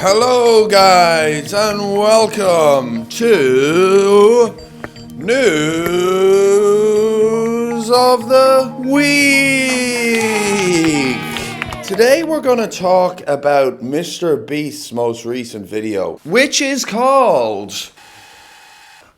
Hello guys and welcome to News of the Week. Today we're going to talk about MrBeast's most recent video, which is called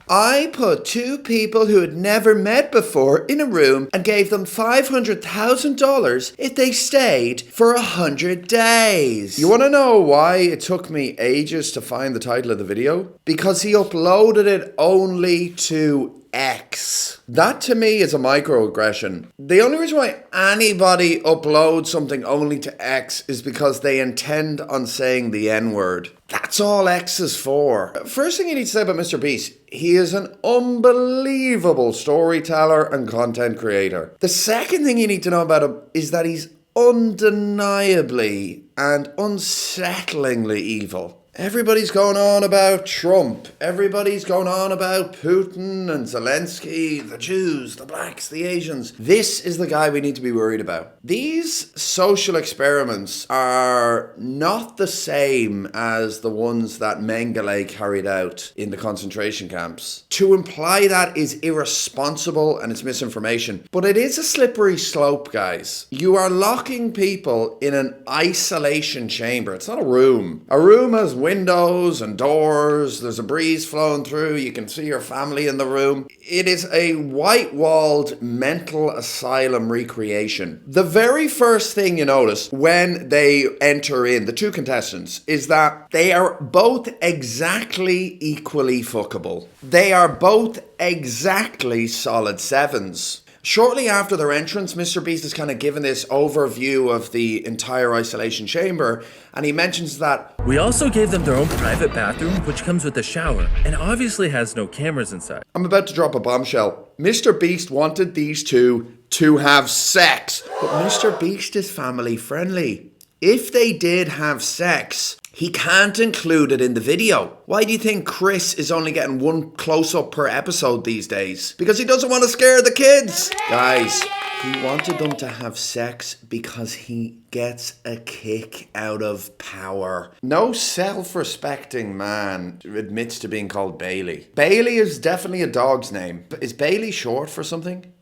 I put two people who had never met before in a room and gave them $500,000 if they stayed for 100 days. You want to know why it took me ages to find the title of the video? Because he uploaded it only to X. That to me is a microaggression. The only reason why anybody uploads something only to X is because they intend on saying the N-word. That's all X is for. First thing you need to say about MrBeast, he is an unbelievable storyteller and content creator. The second thing you need to know about him is that he's undeniably and unsettlingly evil. Everybody's going on about Trump. Everybody's going on about Putin and Zelensky, the Jews, the blacks, the Asians. This is the guy we need to be worried about. These social experiments are not the same as the ones that Mengele carried out in the concentration camps. To imply that is irresponsible and it's misinformation. But it is a slippery slope, guys. You are locking people in an isolation chamber. It's not a room. A room has windows and doors, there's a breeze flowing through, you can see your family in the room. It is a white-walled mental asylum recreation. The very first thing you notice when they enter in, the two contestants, is that they are both exactly equally fuckable. They are both exactly solid sevens. Shortly after their entrance, MrBeast is kind of given this overview of the entire isolation chamber, and he mentions that we also gave them their own private bathroom, which comes with a shower, and obviously has no cameras inside. I'm about to drop a bombshell. MrBeast wanted these two to have sex, but MrBeast is family friendly. If they did have sex, he can't include it in the video. Why do you think Chris is only getting one close-up per episode these days? Because he doesn't want to scare the kids. Guys, he wanted them to have sex because he gets a kick out of power. No self-respecting man admits to being called Bailey. Bailey is definitely a dog's name. Is Bailey short for something?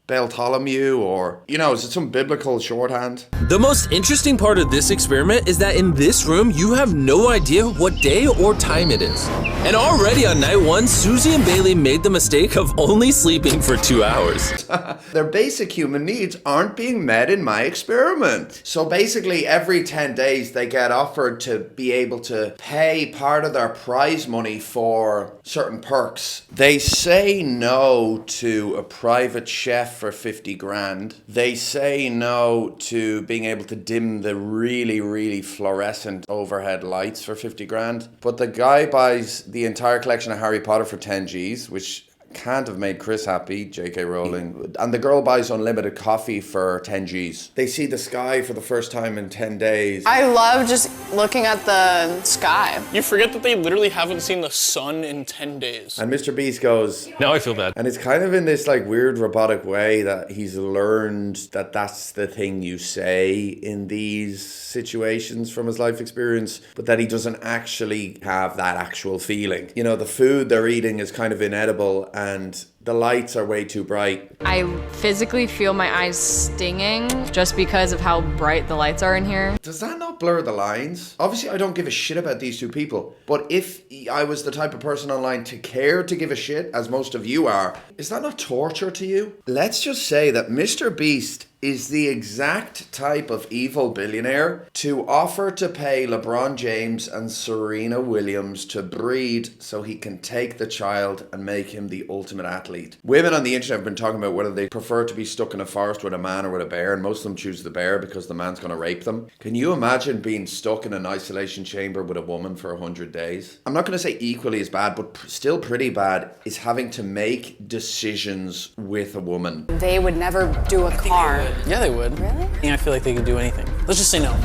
Bartholomew, or, you know, is it some biblical shorthand? The most interesting part of this experiment is that in this room, you have no idea what day or time it is. And already on night one, Susie and Bailey made the mistake of only sleeping for 2 hours. Their basic human needs aren't being met in my experiment. So basically every 10 days they get offered to be able to pay part of their prize money for certain perks. They say no to a private chef for 50 grand. They say no to being able to dim the really fluorescent overhead lights for 50 grand. But the guy buys the entire collection of Harry Potter for 10 G's, which can't have made Chris happy, J.K. Rowling. And the girl buys unlimited coffee for 10 G's. They see the sky for the first time in 10 days. I love just looking at the sky. You forget that they literally haven't seen the sun in 10 days. And MrBeast goes, Now I feel bad. and it's kind of in this like weird robotic way that he's learned that that's the thing you say in these situations from his life experience, but that he doesn't actually have that actual feeling. You know, the food they're eating is kind of inedible and the lights are way too bright. I physically feel my eyes stinging just because of how bright the lights are in here. Does that not blur the lines? Obviously, I don't give a shit about these two people, but if I was the type of person online to care to give a shit, as most of you are, is that not torture to you? Let's just say that MrBeast is the exact type of evil billionaire to offer to pay LeBron James and Serena Williams to breed so he can take the child and make him the ultimate athlete. Women on the internet have been talking about whether they prefer to be stuck in a forest with a man or with a bear, and most of them choose the bear because the man's going to rape them. Can you imagine being stuck in an isolation chamber with a woman for 100 days? I'm not going to say equally as bad, but still pretty bad is having to make decisions with a woman. They would never do a car. Yeah, they would. Really? Yeah, I feel like they could do anything. Let's just say no.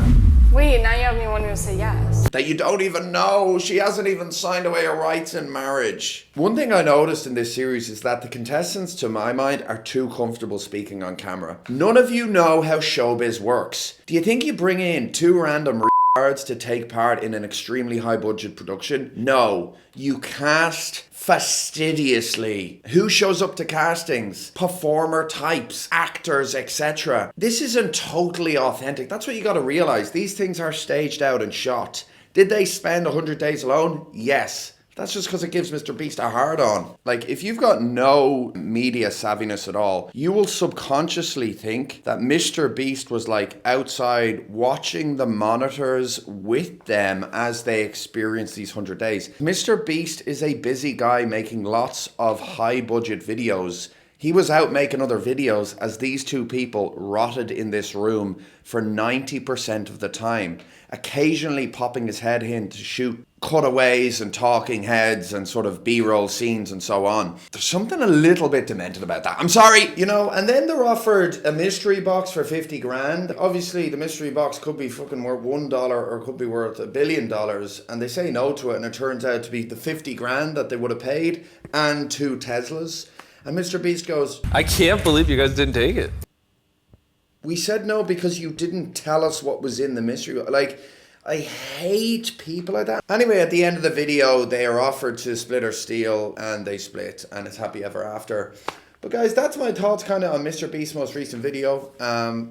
Wait, now you have me wanting to say yes. That you don't even know. She hasn't even signed away her rights in marriage. One thing I noticed in this series is that the contestants, to my mind, are too comfortable speaking on camera. None of you know how showbiz works. Do you think you bring in two random cards to take part in an extremely high budget production? No. You cast fastidiously. Who shows up to castings? Performer types, actors, etc. This isn't totally authentic. That's what you gotta realize. These things are staged out and shot. Did they spend 100 days alone? Yes. That's just because it gives MrBeast a hard on. Like, if you've got no media savviness at all, you will subconsciously think that MrBeast was like outside watching the monitors with them as they experience these 100 days. MrBeast is a busy guy making lots of high budget videos. He was out making other videos as these two people rotted in this room for 90% of the time, occasionally popping his head in to shoot cutaways and talking heads and sort of B-roll scenes and so on. There's something a little bit demented about that. I'm sorry, you know, and then they're offered a mystery box for 50 grand. Obviously, the mystery box could be fucking worth $1 or could be worth $1 billion, and they say no to it, and it turns out to be the 50 grand that they would have paid and 2 Teslas. And MrBeast goes, I can't believe you guys didn't take it. we said no because you didn't tell us what was in the mystery box. Like, I hate people like that. Anyway, at the end of the video, they are offered to split or steal, and they split, and it's happy ever after. But guys, that's my thoughts kind of on MrBeast's most recent video.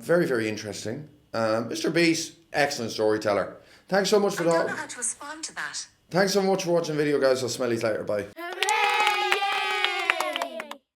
Very, very interesting. MrBeast, excellent storyteller. Thanks so much for that. I don't know how to respond to that. Thanks so much for watching the video, guys. I'll smell you later. Bye.